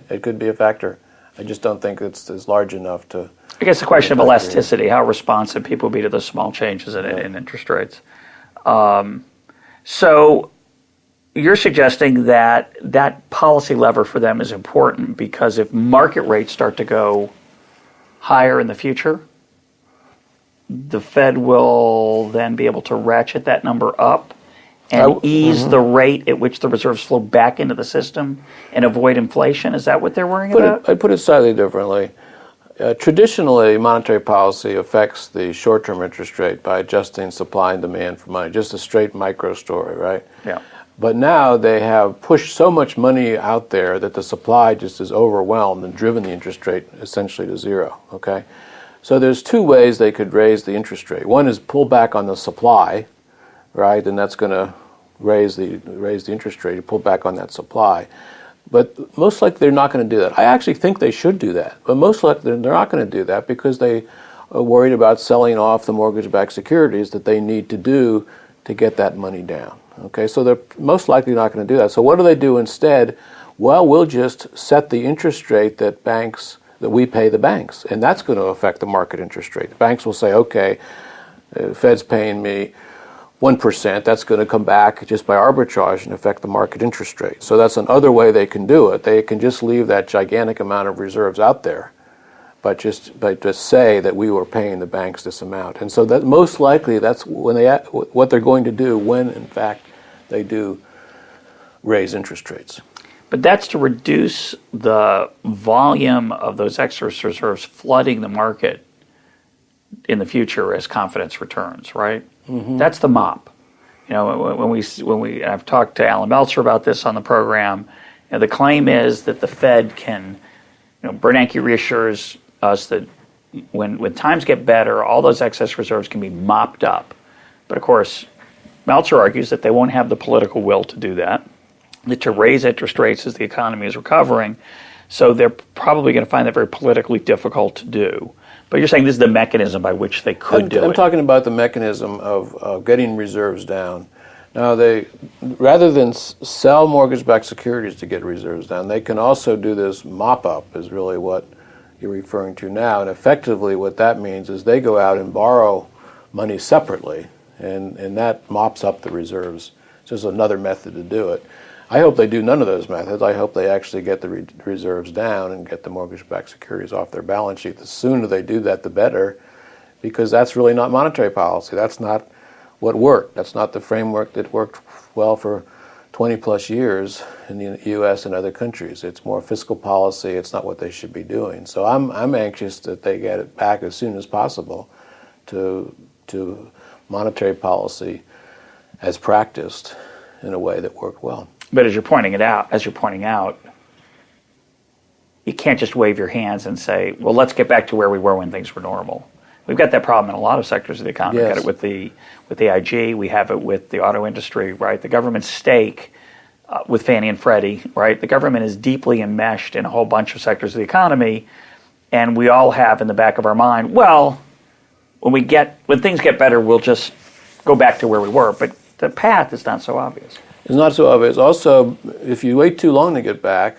It could be a factor. I just don't think it's large enough to. I guess the question of elasticity, how responsive people will be to the small changes in interest rates. So you're suggesting that policy lever for them is important because if market rates start to go higher in the future, the Fed will then be able to ratchet that number up and ease the rate at which the reserves flow back into the system and avoid inflation? Is that what they're worrying about? I'd put it slightly differently. Traditionally, monetary policy affects the short-term interest rate by adjusting supply and demand for money, just a straight micro story, right? Yeah. But now they have pushed so much money out there that the supply just is overwhelmed and driven the interest rate essentially to zero, okay? So there's two ways they could raise the interest rate. One is pull back on the supply, right? And that's going to raise the interest rate, pull back on that supply. But most likely they're not going to do that. I actually think they should do that. But most likely they're not going to do that because they are worried about selling off the mortgage-backed securities that they need to do to get that money down. Okay, so they're most likely not going to do that. So what do they do instead? Well, we'll just set the interest rate that we pay the banks, and that's going to affect the market interest rate. The banks will say, okay, Fed's paying me 1%, that's going to come back just by arbitrage and affect the market interest rate. So that's another way they can do it. They can just leave that gigantic amount of reserves out there, but just say that we were paying the banks this amount. And so that most likely that's what they're going to do when, in fact, they do raise interest rates. But that's to reduce the volume of those excess reserves flooding the market in the future as confidence returns, right? Mm-hmm. That's the mop. You know, when we I've talked to Alan Meltzer about this on the program. You know, the claim is that the Fed can, Bernanke reassures us that when times get better, all those excess reserves can be mopped up. But of course, Meltzer argues that they won't have the political will to do that, that to raise interest rates as the economy is recovering. So they're probably going to find that very politically difficult to do. But you're saying this is the mechanism by which they could do it. I'm talking about the mechanism of getting reserves down. Now, rather than sell mortgage-backed securities to get reserves down, they can also do this mop-up is really what you're referring to now. And effectively what that means is they go out and borrow money separately, and that mops up the reserves. It's just another method to do it. I hope they do none of those methods. I hope they actually get the reserves down and get the mortgage-backed securities off their balance sheet. The sooner they do that, the better, because that's really not monetary policy. That's not what worked. That's not the framework that worked well for 20-plus years in the U.S. and other countries. It's more fiscal policy. It's not what they should be doing. So I'm anxious that they get it back as soon as possible to monetary policy as practiced in a way that worked well. But as you're pointing out, you can't just wave your hands and say, well, let's get back to where we were when things were normal. We've got that problem in a lot of sectors of the economy. Yes. We've got it with the IG. We have it with the auto industry, right? The government's stake with Fannie and Freddie, right? The government is deeply enmeshed in a whole bunch of sectors of the economy, and we all have in the back of our mind, well, when things get better, we'll just go back to where we were. But the path is not so obvious. It's not so obvious. Also, if you wait too long to get back,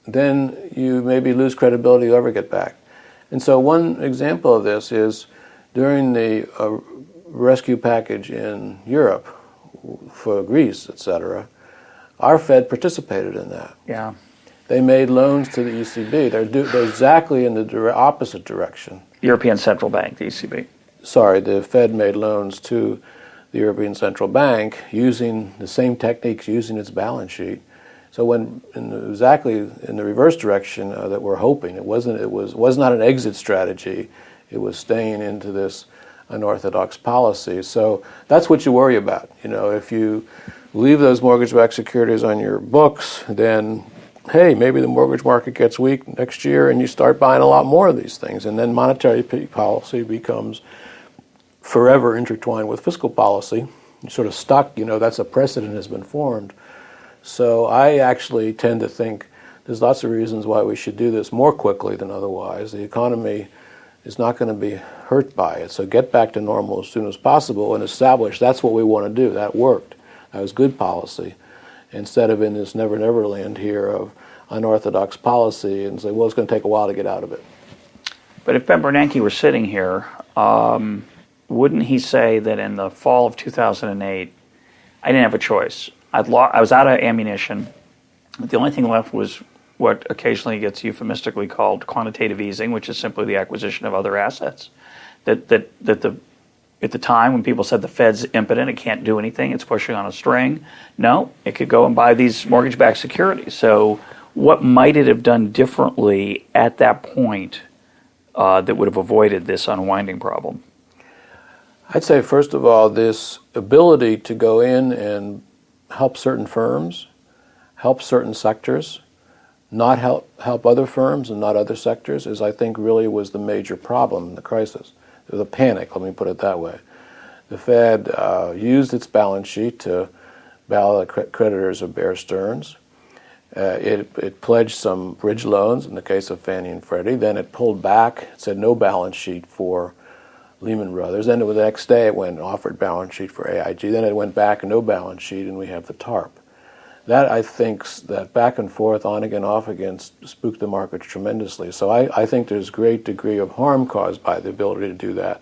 then you maybe lose credibility to ever get back. And so one example of this is during the rescue package in Europe for Greece, etc., our Fed participated in that. Yeah. They made loans to the ECB. They're exactly in the opposite direction. European Central Bank, the ECB. Sorry, the Fed made loans to the European Central Bank using the same techniques, using its balance sheet. So exactly in the reverse direction that we're hoping, it was not an exit strategy. It was staying into this unorthodox policy. So that's what you worry about. If you leave those mortgage-backed securities on your books, then hey, maybe the mortgage market gets weak next year, and you start buying a lot more of these things, and then monetary policy becomes forever intertwined with fiscal policy. You're sort of stuck. That's a precedent has been formed. So I actually tend to think there's lots of reasons why we should do this more quickly than otherwise. The economy is not going to be hurt by it. So get back to normal as soon as possible and establish that's what we want to do. That worked. That was good policy. Instead of in this never land here of unorthodox policy and say, well, it's going to take a while to get out of it. But if Ben Bernanke were sitting here, wouldn't he say that in the fall of 2008, I didn't have a choice. I was out of ammunition. The only thing left was what occasionally gets euphemistically called quantitative easing, which is simply the acquisition of other assets. That the at the time when people said the Fed's impotent, it can't do anything, it's pushing on a string. No, it could go and buy these mortgage-backed securities. So what might it have done differently at that point that would have avoided this unwinding problem? I'd say, first of all, this ability to go in and help certain firms, help certain sectors, not help other firms and not other sectors, is, I think, really was the major problem in the crisis. The panic, let me put it that way. The Fed used its balance sheet to bail the creditors of Bear Stearns. It pledged some bridge loans in the case of Fannie and Freddie. Then it pulled back, it said no balance sheet for Lehman Brothers. Then the next day it went and offered balance sheet for AIG. Then it went back, no balance sheet, and we have the TARP. That, I think, that back and forth, on again, off again, spooked the markets tremendously. So I think there's a great degree of harm caused by the ability to do that.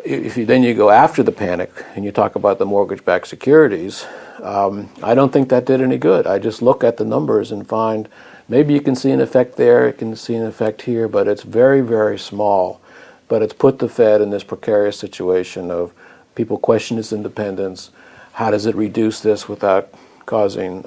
If you then you go after the panic and you talk about the mortgage-backed securities, I don't think that did any good. I just look at the numbers and find maybe you can see an effect there, you can see an effect here, but it's very, very small. But it's put the Fed in this precarious situation of people question its independence. How does it reduce this without causing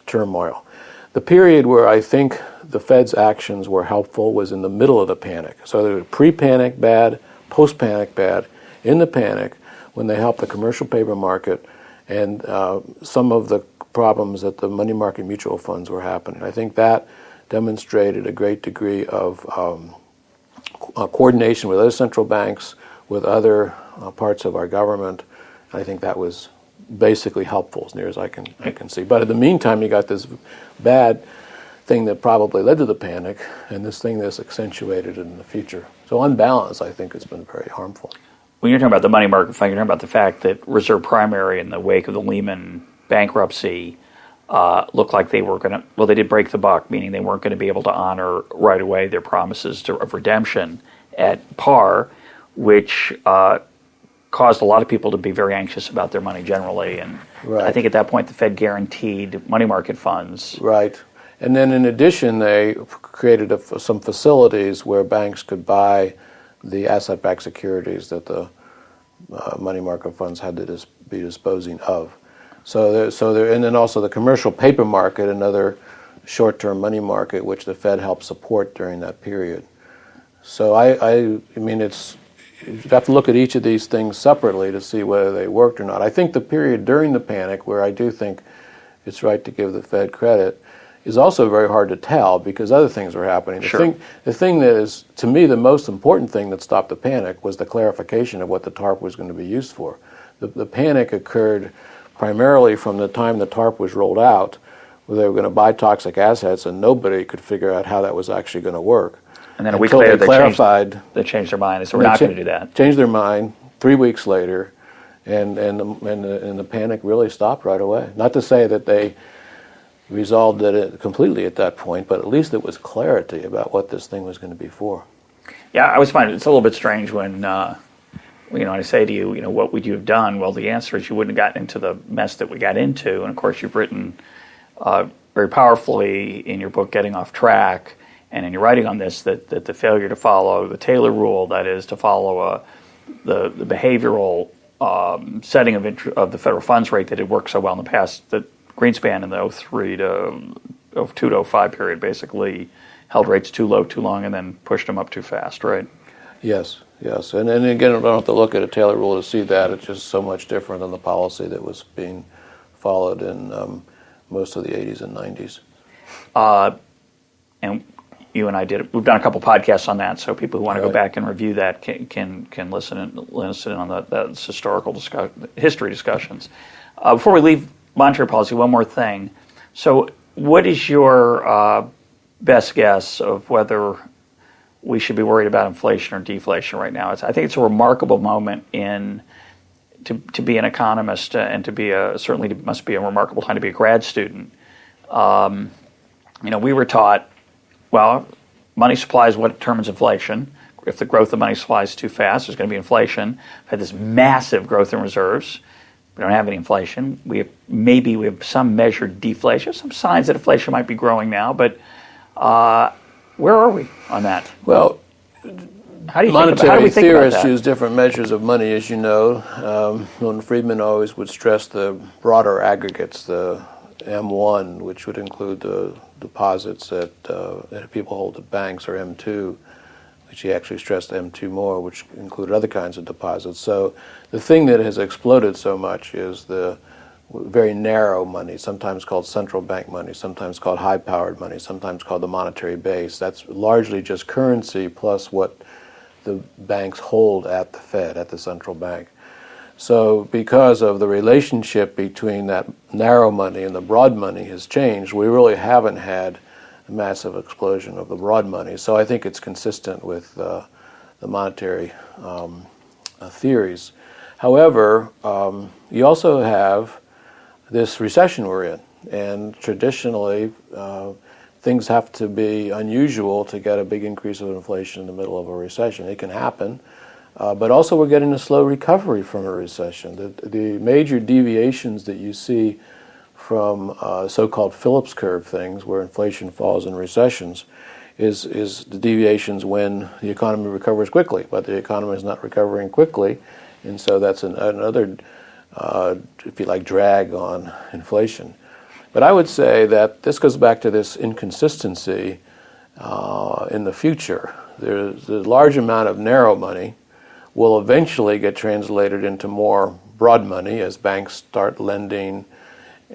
turmoil? The period where I think the Fed's actions were helpful was in the middle of the panic. So there was pre-panic bad, post-panic bad, in the panic when they helped the commercial paper market and some of the problems that the money market mutual funds were happening. I think that demonstrated a great degree of coordination with other central banks, with other parts of our government. I think that was basically helpful as near as I can see. But in the meantime, you got this bad thing that probably led to the panic, and this thing that's accentuated in the future. So on balance, I think it's been very harmful. When you're talking about the money market fund, you're talking about the fact that Reserve Primary in the wake of the Lehman bankruptcy looked like they were going to, well, they did break the buck, meaning they weren't going to be able to honor right away their promises of redemption at par, which caused a lot of people to be very anxious about their money generally. And right. I think at that point the Fed guaranteed money market funds. Right. And then in addition, they created some facilities where banks could buy the asset-backed securities that the money market funds had to be disposing of. And then also the commercial paper market, another short-term money market, which the Fed helped support during that period. So I mean, you have to look at each of these things separately to see whether they worked or not. I think the period during the panic, where I do think it's right to give the Fed credit, is also very hard to tell because other things were happening. Sure. The thing that is, to me, the most important thing that stopped the panic was the clarification of what the TARP was going to be used for. The panic occurred primarily from the time the TARP was rolled out, where they were going to buy toxic assets, and nobody could figure out how that was actually going to work. And then a week later, they changed their mind. They said, we're not going to do that. Changed their mind 3 weeks later, and the panic really stopped right away. Not to say that they resolved it completely at that point, but at least there was clarity about what this thing was going to be for. Yeah, I always find it's a little bit strange when I say to you, what would you have done? Well, the answer is you wouldn't have gotten into the mess that we got into. And of course, you've written very powerfully in your book, Getting Off Track, and in your writing on this, that the failure to follow the Taylor rule, that is, to follow the behavioral setting of the federal funds rate that had worked so well in the past, that Greenspan in the 03 to 02 to 05 period basically held rates too low too long and then pushed them up too fast, right? Yes. And again, I don't have to look at a Taylor rule to see that. It's just so much different than the policy that was being followed in most of the 80s and 90s. And you and I we've done a couple podcasts on that, so people who want to go back and review that can listen on those historical history discussions. Before we leave monetary policy, one more thing. So what is your best guess of whether we should be worried about inflation or deflation right now? I think it's a remarkable moment to be an economist and to be certainly must be a remarkable time to be a grad student. We were taught, well, money supply is what determines inflation. If the growth of money supply is too fast, there's going to be inflation. We've had this massive growth in reserves. We don't have any inflation. We have some measured deflation, some signs that inflation might be growing now, but where are we on that? Well, How do we monetary think about theorists that? use different measures of money, as you know. Milton Friedman always would stress the broader aggregates, the M1, which would include the deposits that people hold at banks, or M2, which he actually stressed M2 more, which included other kinds of deposits. So the thing that has exploded so much is the very narrow money, sometimes called central bank money, sometimes called high-powered money, sometimes called the monetary base. That's largely just currency plus what the banks hold at the Fed, at the central bank. So because of the relationship between that narrow money and the broad money has changed, we really haven't had a massive explosion of the broad money. So I think it's consistent with the monetary theories. However, you also have this recession we're in, and traditionally things have to be unusual to get a big increase of inflation in the middle of a recession. It can happen, but also we're getting a slow recovery from a recession. The major deviations that you see from so-called Phillips curve things, where inflation falls in recessions, is the deviations when the economy recovers quickly, but the economy is not recovering quickly, and so that's another, if you like, drag on inflation. But I would say that this goes back to this inconsistency in the future. There's a large amount of narrow money will eventually get translated into more broad money as banks start lending.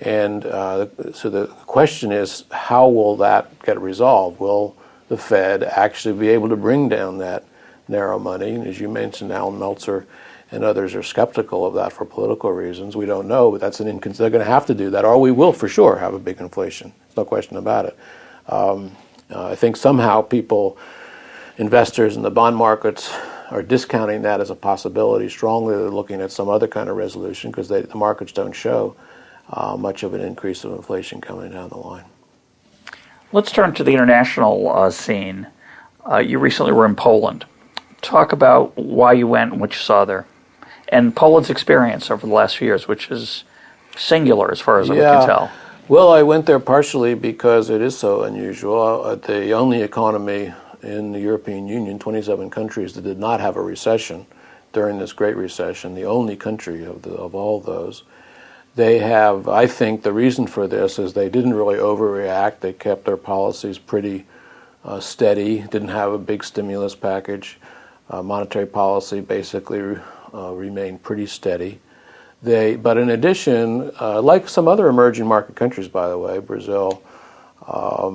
And so the question is, how will that get resolved? Will the Fed actually be able to bring down that narrow money? And as you mentioned, Alan Meltzer and others are skeptical of that for political reasons. We don't know, but that's they're going to have to do that, or we will for sure have a big inflation. There's no question about it. I think somehow investors in the bond markets are discounting that as a possibility strongly. They're looking at some other kind of resolution because the markets don't show much of an increase of inflation coming down the line. Let's turn to the international scene. You recently were in Poland. Talk about why you went and what you saw there, and Poland's experience over the last few years, which is singular as far as we can tell. Well, I went there partially because it is so unusual. The only economy in the European Union, 27 countries, that did not have a recession during this Great Recession, the only country of all those. They have, I think the reason for this is they didn't really overreact. They kept their policies pretty steady, didn't have a big stimulus package. Monetary policy basically remained pretty steady. But in addition, like some other emerging market countries, by the way, Brazil,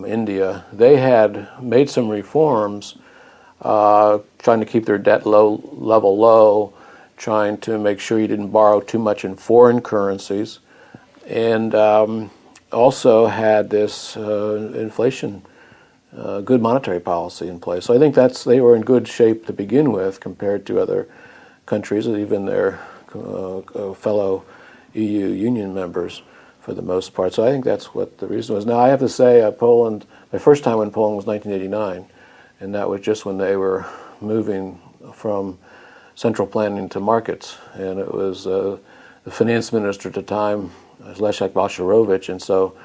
India, they had made some reforms trying to keep their debt level low, trying to make sure you didn't borrow too much in foreign currencies, and also had this inflation, good monetary policy in place. So I think they were in good shape to begin with compared to other countries, even their fellow EU Union members for the most part. So I think that's what the reason was. Now I have to say, Poland, my first time in Poland was 1989, and that was just when they were moving from central planning to markets, and it was the finance minister at the time was Leszek Balcerowicz, and so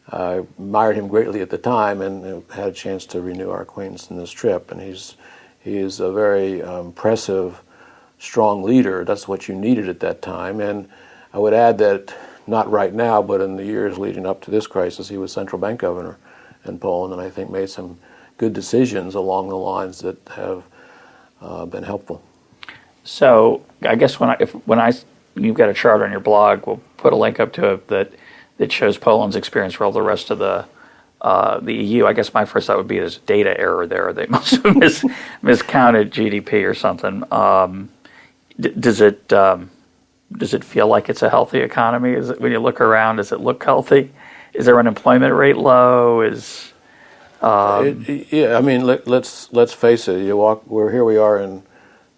I admired him greatly at the time, and had a chance to renew our acquaintance in this trip. And he is a very impressive, strong leader. That's what you needed at that time. And I would add that not right now, but in the years leading up to this crisis, he was central bank governor in Poland, and I think made some good decisions along the lines that have been helpful. So I guess you've got a chart on your blog, we'll put a link up to it that shows Poland's experience for all the rest of the EU. I guess my first thought would be there's a data error there. They must have miscounted GDP or something. Does it feel like it's a healthy economy? When you look around, does it look healthy? Is their unemployment rate low? Yeah, I mean, let's face it. Here we are in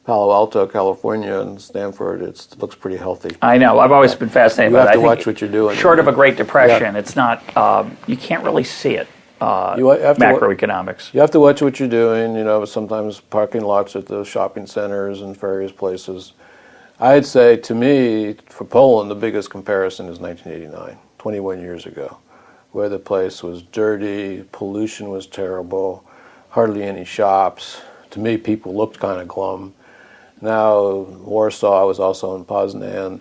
Palo Alto, California, and Stanford. It looks pretty healthy. I know. I've always been fascinated by that. You have to watch what you're doing. Short of a Great Depression, it's not. You can't really see it. Macroeconomics. You have to watch what you're doing. Sometimes parking lots at the shopping centers and various places. I'd say, to me, for Poland, the biggest comparison is 1989, 21 years ago, where the place was dirty, pollution was terrible, hardly any shops, to me, people looked kind of glum. Now, Warsaw, I was also in Poznan,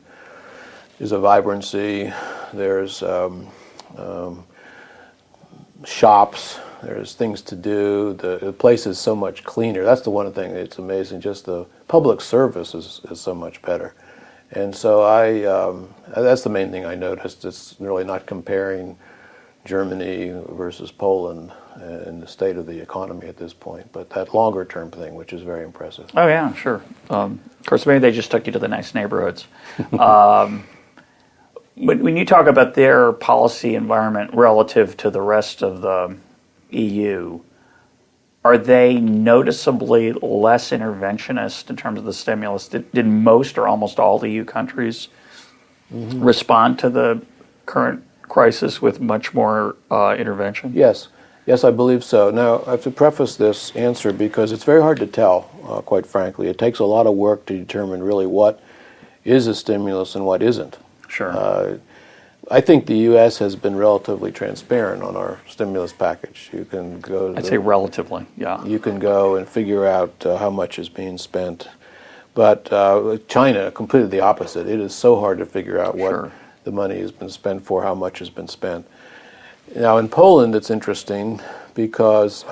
there's a vibrancy, there's shops, there's things to do, the place is so much cleaner. That's the one thing that's amazing, just the public service is so much better. And so that's the main thing I noticed. It's really not comparing Germany versus Poland in the state of the economy at this point, but that longer term thing, which is very impressive. Oh yeah, sure. Of course, maybe they just took you to the nice neighborhoods. When you talk about their policy environment relative to the rest of the EU, are they noticeably less interventionist in terms of the stimulus? Did most or almost all the EU countries respond to the current crisis with much more intervention? Yes, I believe so. Now, I have to preface this answer because it's very hard to tell, quite frankly. It takes a lot of work to determine really what is a stimulus and what isn't. Sure. I think the U.S. has been relatively transparent on our stimulus package. You can go. I'd say relatively, yeah. You can go and figure out how much is being spent. But China, completely the opposite. It is so hard to figure out what the money has been spent for, how much has been spent. Now, in Poland, it's interesting because,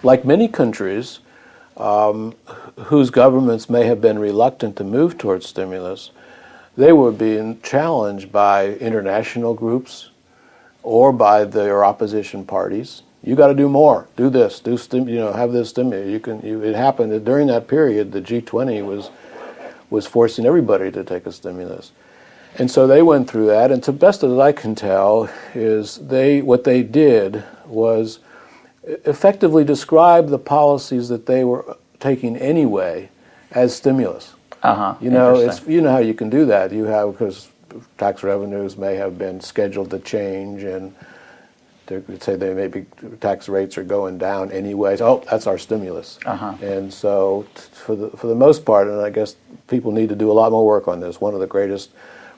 like many countries whose governments may have been reluctant to move towards stimulus, they were being challenged by international groups or by their opposition parties. You got to do more. Do this. Have this stimulus. It happened that during that period, the G20 was forcing everybody to take a stimulus, and so they went through that. And to best as I can tell, is what they did was effectively describe the policies that they were taking anyway as stimulus. You know how you can do that. You have, because tax revenues may have been scheduled to change, and they could say tax rates are going down anyway. So, that's our stimulus. And so, for the most part, and I guess people need to do a lot more work on this. One of the greatest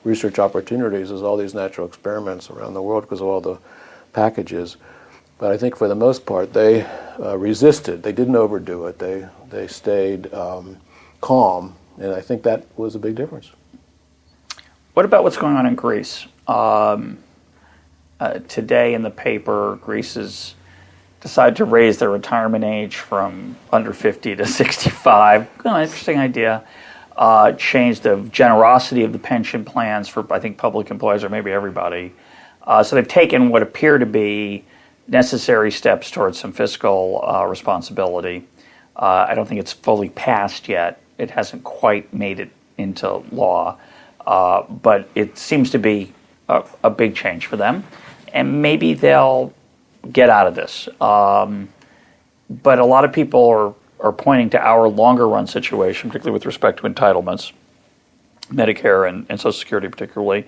research opportunities is all these natural experiments around the world because of all the packages. But I think for the most part, they resisted. They didn't overdo it. They stayed calm. And I think that was a big difference. What about what's going on in Greece? Today in the paper, Greece has decided to raise their retirement age from under 50 to 65. Interesting idea. Change the generosity of the pension plans for, I think, public employees or maybe everybody. So they've taken what appear to be necessary steps towards some fiscal responsibility. I don't think it's fully passed yet. It hasn't quite made it into law, but it seems to be a big change for them, and maybe they'll get out of this. But a lot of people are pointing to our longer run situation, particularly with respect to entitlements, Medicare and Social Security particularly,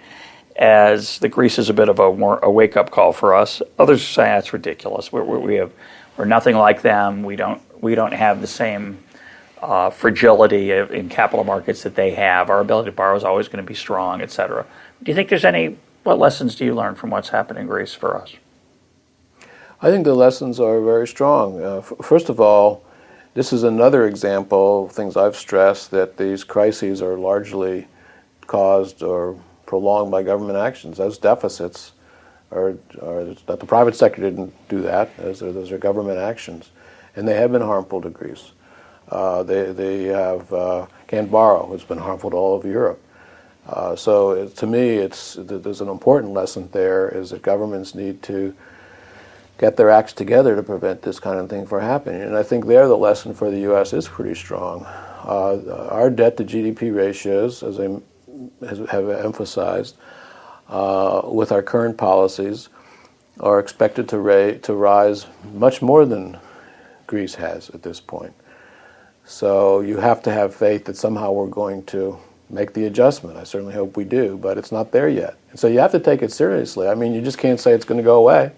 as the Greece is a bit of a wake up call for us. Others say that's ridiculous. We're nothing like them. We don't have the same fragility in capital markets that they have. Our ability to borrow is always going to be strong, et cetera. Do you think what lessons do you learn from what's happened in Greece for us? I think the lessons are very strong. First of all, this is another example of things I've stressed, that these crises are largely caused or prolonged by government actions. Those deficits are that the private sector didn't do that. Those are government actions, and they have been harmful to Greece. They can't borrow. It's been harmful to all of Europe. So to me, there's an important lesson there, is that governments need to get their acts together to prevent this kind of thing from happening. And I think there the lesson for the U.S. is pretty strong. Our debt to GDP ratios, as I have emphasized, with our current policies, are expected to rise much more than Greece has at this point. So you have to have faith that somehow we're going to make the adjustment. I certainly hope we do, but it's not there yet. And so you have to take it seriously. I mean, you just can't say it's going to go away.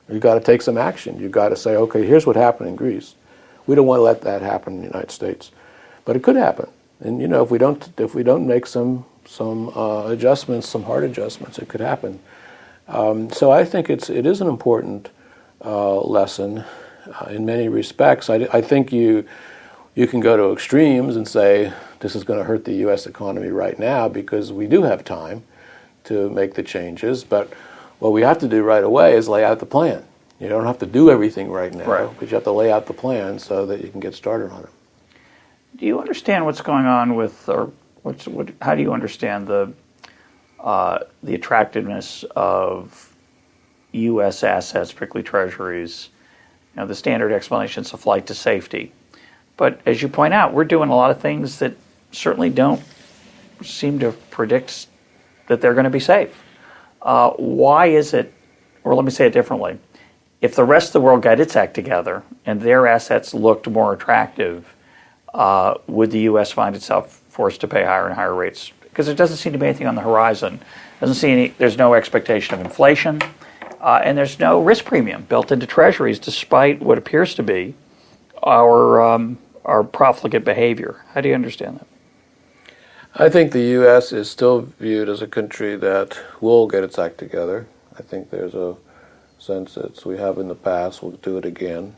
You've got to take some action. You've got to say, okay, here's what happened in Greece. We don't want to let that happen in the United States, but it could happen. And if we don't make some adjustments, some hard adjustments, it could happen. So I think it is an important lesson. in many respects. I think you can go to extremes and say this is going to hurt the U.S. economy right now because we do have time to make the changes. But what we have to do right away is lay out the plan. You don't have to do everything right now, but you have to lay out the plan so that you can get started on it. Do you understand what's going on with, or how do you understand the attractiveness of U.S. assets, particularly treasuries? You know, the standard explanation is a flight to safety. But as you point out, we're doing a lot of things that certainly don't seem to predict that they're going to be safe. Why is it, or let me say it differently, if the rest of the world got its act together and their assets looked more attractive, would the U.S. find itself forced to pay higher and higher rates? Because there doesn't seem to be anything on the horizon. There's no expectation of inflation, and there's no risk premium built into treasuries, despite what appears to be our profligate behavior. How do you understand that? I think the U.S. is still viewed as a country that will get its act together. I think there's a sense that we have in the past, we'll do it again.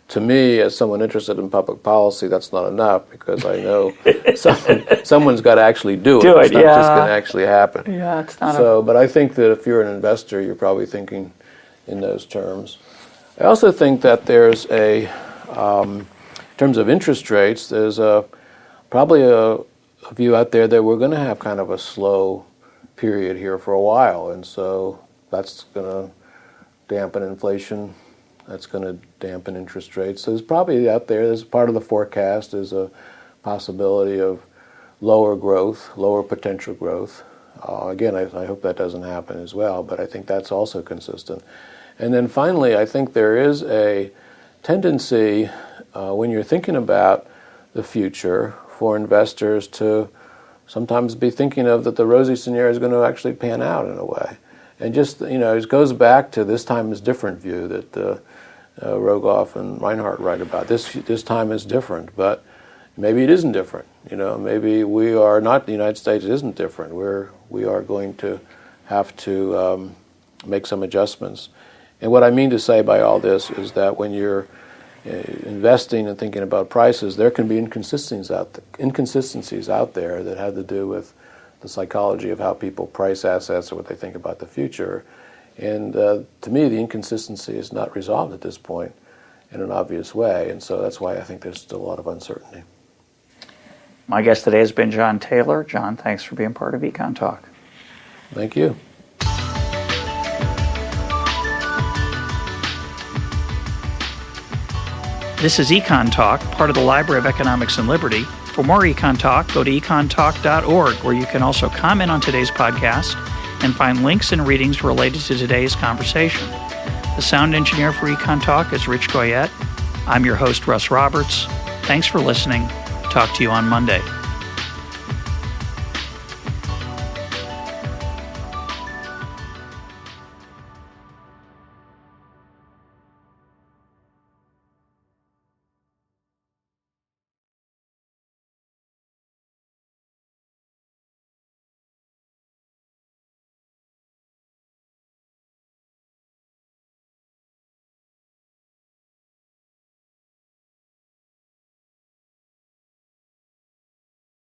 To me, as someone interested in public policy, that's not enough because I know someone's got to actually do it. It's not just going to actually happen. Yeah, it's not. But I think that if you're an investor, you're probably thinking in those terms. I also think that there's in terms of interest rates, there's probably a view out there that we're going to have kind of a slow period here for a while, and so that's going to dampen inflation. That's going to dampen interest rates. So there's probably out there, as part of the forecast, is a possibility of lower growth, lower potential growth. Again, I hope that doesn't happen as well, but I think that's also consistent. And then finally, I think there is a tendency when you're thinking about the future for investors to sometimes be thinking of that the rosy scenario is going to actually pan out in a way. And just, it goes back to this time is different view that Rogoff and Reinhardt write about. This time is different, but maybe it isn't different. Maybe we are not, the United States isn't different. We are going to have to make some adjustments. And what I mean to say by all this is that when you're investing and thinking about prices, there can be inconsistencies out there that have to do with the psychology of how people price assets or what they think about the future. And to me, the inconsistency is not resolved at this point in an obvious way. And so that's why I think there's still a lot of uncertainty. My guest today has been John Taylor. John, thanks for being part of EconTalk. Thank you. This is EconTalk, part of the Library of Economics and Liberty. For more EconTalk, go to econtalk.org, where you can also comment on today's podcast and find links and readings related to today's conversation. The sound engineer for EconTalk is Rich Goyette. I'm your host, Russ Roberts. Thanks for listening. Talk to you on Monday.